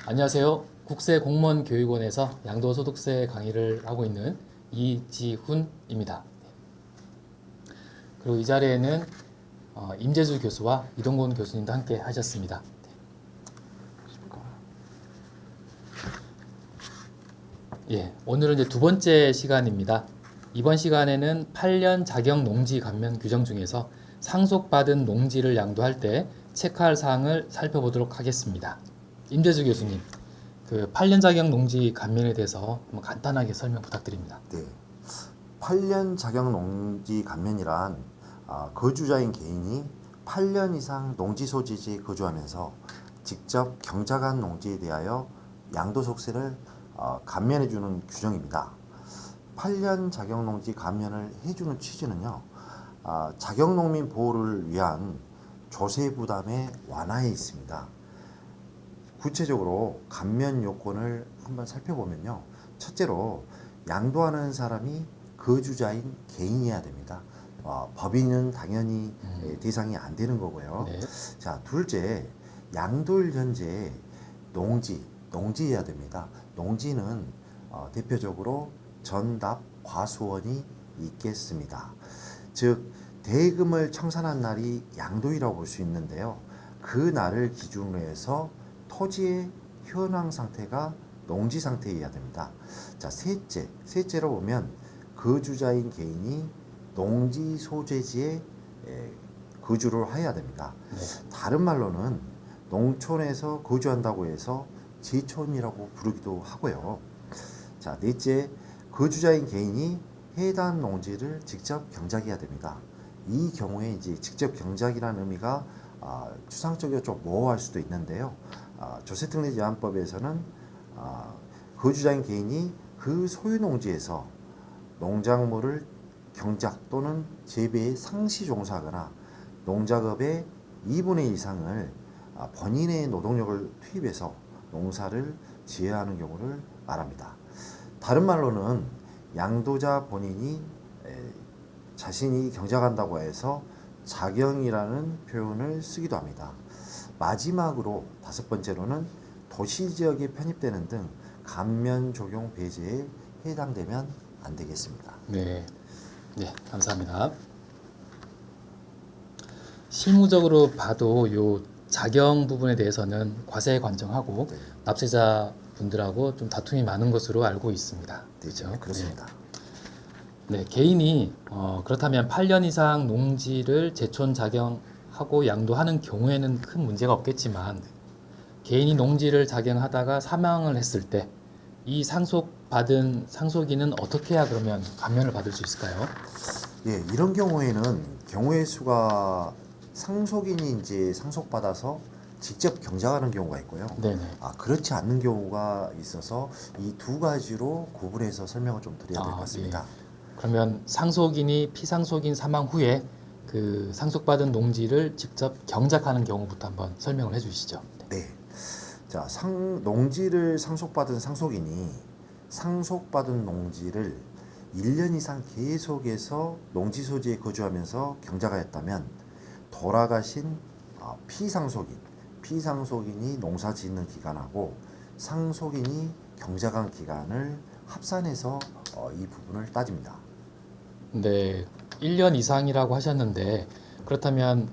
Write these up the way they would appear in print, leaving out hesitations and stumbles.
안녕하세요. 국세공무원교육원에서 양도소득세 강의를 하고 있는 이지훈입니다. 그리고 이 자리에는 임재주 교수와 이동곤 교수님도 함께 하셨습니다. 예, 오늘은 이제 두 번째 시간입니다. 이번 시간에는 8년 자격 농지 감면 규정 중에서 상속받은 농지를 양도할 때 체크할 사항을 살펴보도록 하겠습니다. 임재주 교수님, 그 8년 자격 농지 감면에 대해서 한번 간단하게 설명 부탁드립니다. 네. 8년 자격 농지 감면이란 거주자인 개인이 8년 이상 농지 소지지에 거주하면서 직접 경작한 농지에 대하여 양도소득세를 감면해주는 규정입니다. 8년 자격농지 감면을 해주는 취지는요, 자격농민 보호를 위한 조세 부담의 완화에 있습니다. 구체적으로 감면 요건을 한번 살펴보면요, 첫째로 양도하는 사람이 거주자인 개인이어야 됩니다. 법인은 당연히 대상이 안 되는 거고요. 네. 자, 둘째, 양도일 현재 농지여야 됩니다. 농지는 대표적으로 전답 과수원이 있겠습니다. 즉 대금을 청산한 날이 양도일이라고 볼 수 있는데요. 그 날을 기준으로 해서 토지의 현황 상태가 농지 상태여야 됩니다. 자, 셋째로 보면 거주자인 개인이 농지 소재지에 거주를 해야 됩니다. 네. 다른 말로는 농촌에서 거주한다고 해서 제촌이라고 부르기도 하고요. 자, 넷째, 거주자인 개인이 해당 농지를 직접 경작해야 됩니다. 이 경우에 이제 직접 경작이라는 의미가 추상적으로 좀 모호할 수도 있는데요. 조세특례제한법에서는 거주자인 개인이 그 소유 농지에서 농작물을 경작 또는 재배에 상시 종사하거나 농작업의 2분의 1 이상을 본인의 노동력을 투입해서 농사를 지어하는 경우를 말합니다. 다른 말로는 양도자 본인이 자신이 경작한다고 해서 자경이라는 표현을 쓰기도 합니다. 마지막으로 다섯 번째로는 도시지역에 편입되는 등 감면 적용 배제에 해당되면 안 되겠습니다. 네, 감사합니다. 실무적으로 봐도 요 자경 부분에 대해서는 과세 관정하고 네. 납세자 분들하고 좀 다툼이 많은 것으로 알고 있습니다. 그렇죠? 네, 그렇습니다. 네, 개인이 그렇다면 8년 이상 농지를 제촌 자경하고 양도하는 경우에는 큰 문제가 없겠지만 개인이 농지를 자경하다가 사망을 했을 때 이 상속받은 상속인은 어떻게 해야 그러면 감면을 받을 수 있을까요? 예, 이런 경우에는 경우의 수가 상속인이 이제 상속받아서 직접 경작하는 경우가 있고요. 네네. 그렇지 않는 경우가 있어서 이 두 가지로 구분해서 설명을 좀 드려야 될 것 같습니다. 예. 그러면 상속인이 피상속인 사망 후에 그 상속받은 농지를 직접 경작하는 경우부터 한번 설명을 해주시죠. 네. 자, 농지를 상속받은 상속인이 상속받은 농지를 1년 이상 계속해서 농지 소지에 거주하면서 경작하였다면 돌아가신 피상속인이 농사 짓는 기간하고 상속인이 경작한 기간을 합산해서 이 부분을 따집니다. 네, 1년 이상이라고 하셨는데 그렇다면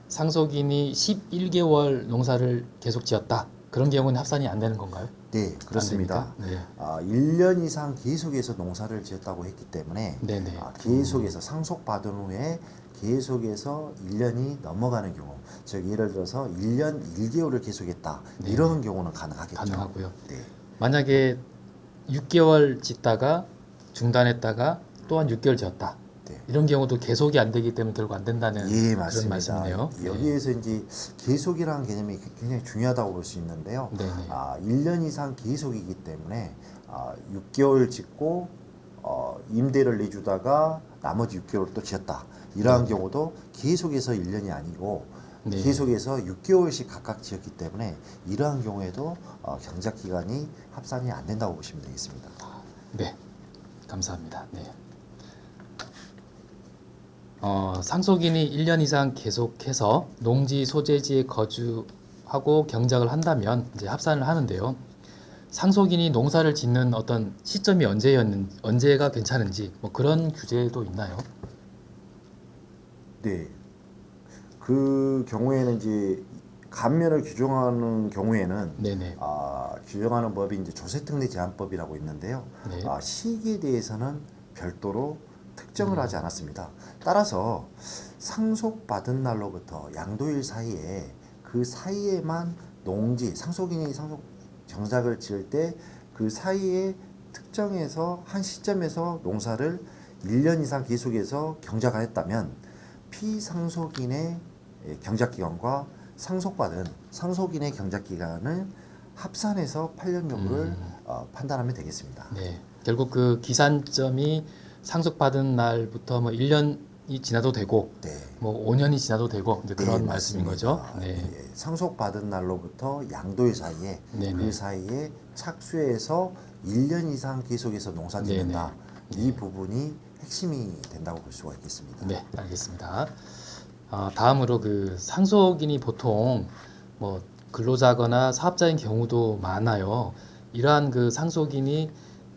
상속인이 11개월 농사를 계속 지었다. 그런 경우는 합산이 안 되는 건가요? 네, 그렇습니다. 안 됩니까? 1년 이상 계속해서 농사를 지었다고 했기 때문에 네. 네네. 계속해서 상속받은 후에 계속해서 1년이 넘어가는 경우, 즉 예를 들어서 1년 1개월을 계속했다. 네. 이런 경우는 가능하겠죠. 가능하고요. 네. 만약에 6개월 짓다가 중단했다가 또한 6개월 지었다. 네. 이런 경우도 계속이 안 되기 때문에 결국 안 된다는 예, 그런 맞습니다. 말씀이네요. 여기에서 이제 계속이라는 개념이 굉장히 중요하다고 볼 수 있는데요. 네네. 1년 이상 계속이기 때문에 6개월 짓고 임대를 내주다가 나머지 6개월 또 지었다. 이러한 경우도 계속해서 1년이 아니고 네. 계속해서 6개월씩 각각 지었기 때문에 이러한 경우에도 경작 기간이 합산이 안 된다고 보시면 되겠습니다. 네, 감사합니다. 네. 상속인이 1년 이상 계속해서 농지 소재지에 하고 경작을 한다면 이제 합산을 하는데요. 상속인이 농사를 짓는 어떤 시점이 언제가 괜찮은지 뭐 그런 규제도 있나요? 네. 그 경우에는 이제 감면을 규정하는 경우에는 네네. 규정하는 법이 이제 조세특례 제한법이라고 있는데요. 네. 시기에 대해서는 별도로 특정을 하지 않았습니다. 따라서 상속받은 날로부터 양도일 사이에 그 사이에만 농지 상속인이 상속 경작을 지을 때 그 사이에 특정해서 한 시점에서 농사를 1년 이상 계속해서 경작하였다면 피상속인의 경작기간과 상속받은 상속인의 경작기간을 합산해서 8년 여부를 판단하면 되겠습니다. 네. 결국 그 기산점이 상속받은 날부터 뭐 1년이 지나도 되고 네. 뭐 5년이 지나도 되고 이제 그런 네, 말씀인 맞습니다. 거죠. 네. 예, 상속받은 날로부터 양도일 사이에 네네. 그 사이에 착수해서 1년 이상 계속해서 농사 짓는다. 이 부분이 핵심이 된다고 볼 수가 있겠습니다. 네, 알겠습니다. 다음으로 그 상속인이 보통 뭐 근로자거나 사업자인 경우도 많아요. 이러한 그 상속인이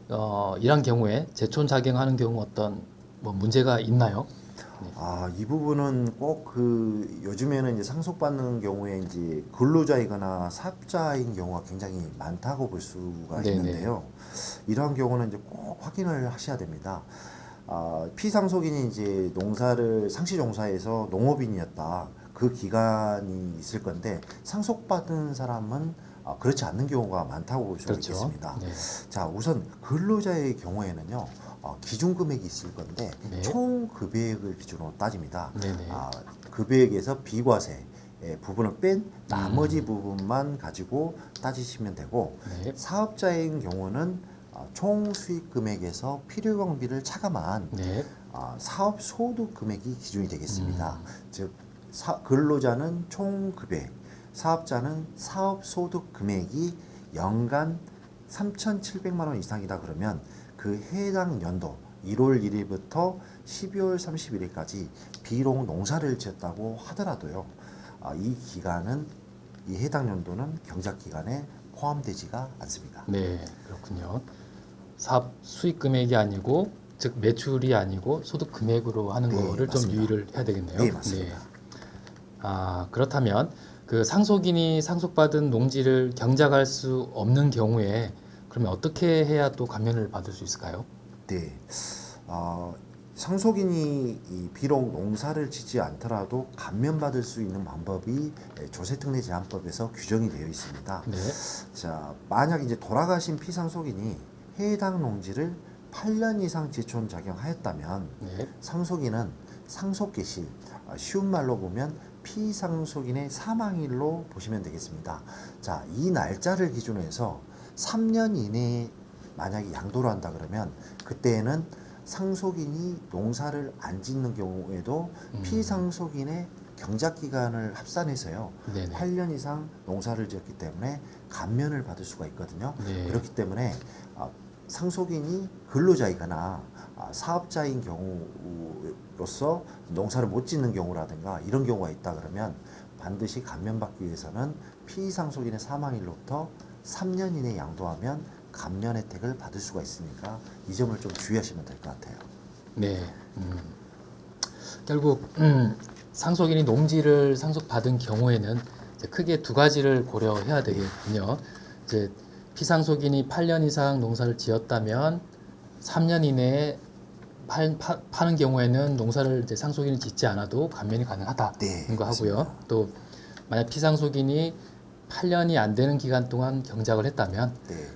이러한 경우에 재촌작용하는 경우 어떤 뭐 문제가 있나요? 이 부분은 꼭 요즘에는 이제 상속받는 경우에 이제 근로자이거나 사업자인 경우가 굉장히 많다고 볼 수가 네네. 있는데요. 이러한 경우는 이제 꼭 확인을 하셔야 됩니다. 피상속인이 이제 상시종사에서 농업인이었다. 그 기간이 있을 건데 상속받은 사람은 그렇지 않는 경우가 많다고 볼 수가 그렇죠. 있겠습니다. 네. 자, 우선 근로자의 경우에는요, 기준 금액이 있을 건데 네. 총 급여액을 기준으로 따집니다. 네네. 급여액에서 비과세 부분을 뺀 나머지 부분만 가지고 따지시면 되고 네. 사업자인 경우는 총 수익 금액에서 필요 경비를 차감한 네. 사업 소득 금액이 기준이 되겠습니다. 즉 근로자는 총 급여액, 사업자는 사업 소득 금액이 연간 3,700만 원 이상이다 그러면 그 해당 연도 1월 1일부터 12월 31일까지 비록 농사를 지었다고 하더라도요. 이 해당 연도는 경작 기간에 포함되지가 않습니다. 네, 그렇군요. 사업 수익 금액이 아니고 즉 매출이 아니고 소득 금액으로 하는 네, 거를 좀 맞습니다. 유의를 해야 되겠네요. 네, 맞습니다. 그렇다면 그 상속인이 상속받은 농지를 경작할 수 없는 경우에 그러면 어떻게 해야 또 감면을 받을 수 있을까요? 네. 상속인이 비록 농사를 짓지 않더라도 감면받을 수 있는 방법이 조세특례 제한법에서 규정이 되어 있습니다. 네. 자, 만약 이제 돌아가신 피상속인이 해당 농지를 8년 이상 지촌 작용하였다면 네. 상속인은 상속 개시, 쉬운 말로 보면 피상속인의 사망일로 보시면 되겠습니다. 자, 이 날짜를 기준으로 해서 3년 이내에 만약에 양도를 한다 그러면 그때에는 상속인이 농사를 안 짓는 경우에도 피상속인의 경작 기간을 합산해서요. 네네. 8년 이상 농사를 지었기 때문에 감면을 받을 수가 있거든요. 네. 그렇기 때문에 상속인이 근로자이거나 사업자인 경우로서 농사를 못 짓는 경우라든가 이런 경우가 있다 그러면 반드시 감면받기 위해서는 피상속인의 사망일로부터 3년 이내 양도하면 감면 혜택을 받을 수가 있으니까 이 점을 좀 주의하시면 될 것 같아요. 네. 결국 상속인이 농지를 상속받은 경우에는 이제 크게 두 가지를 고려해야 되겠군요. 이제 피상속인이 8년 이상 농사를 지었다면 3년 이내에 파는 경우에는 농사를 이제 상속인이 짓지 않아도 감면이 가능하다는 네, 거 하고요. 맞습니다. 또 만약 피상속인이 8년이 안 되는 기간 동안 경작을 했다면 네.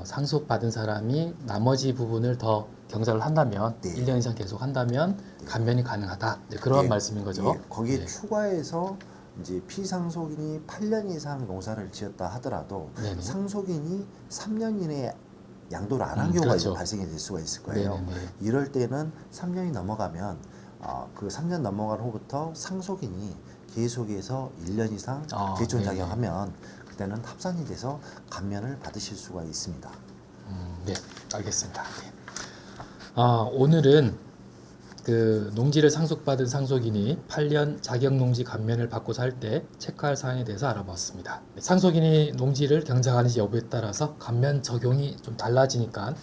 상속받은 사람이 나머지 부분을 더 경작을 한다면 네. 1년 이상 계속 한다면 감면이 가능하다. 이제 그런 예, 말씀인 거죠. 예, 거기에 네. 추가해서 이제 피상속인이 8년 이상 농사를 지었다 하더라도 네네. 상속인이 3년 이내에 양도를 안 한 경우가 그렇죠. 이제 발생이 될 수가 있을 거예요. 네네네. 이럴 때는 3년이 넘어가면 그 3년 넘어간 후부터 상속인이 계속해서 1년 이상 개촌 네네. 작용하면 그때는 합산이 돼서 감면을 받으실 수가 있습니다. 네, 알겠습니다. 네. 오늘은 그 농지를 상속받은 상속인이 8년 자격농지 감면을 받고자 할 때 체크할 사항에 대해서 알아봤습니다. 상속인이 농지를 경작하는지 여부에 따라서 감면 적용이 좀 달라지니까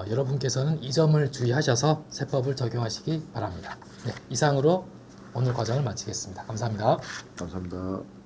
여러분께서는 이 점을 주의하셔서 세법을 적용하시기 바랍니다. 네, 이상으로 오늘 과정을 마치겠습니다. 감사합니다. 감사합니다.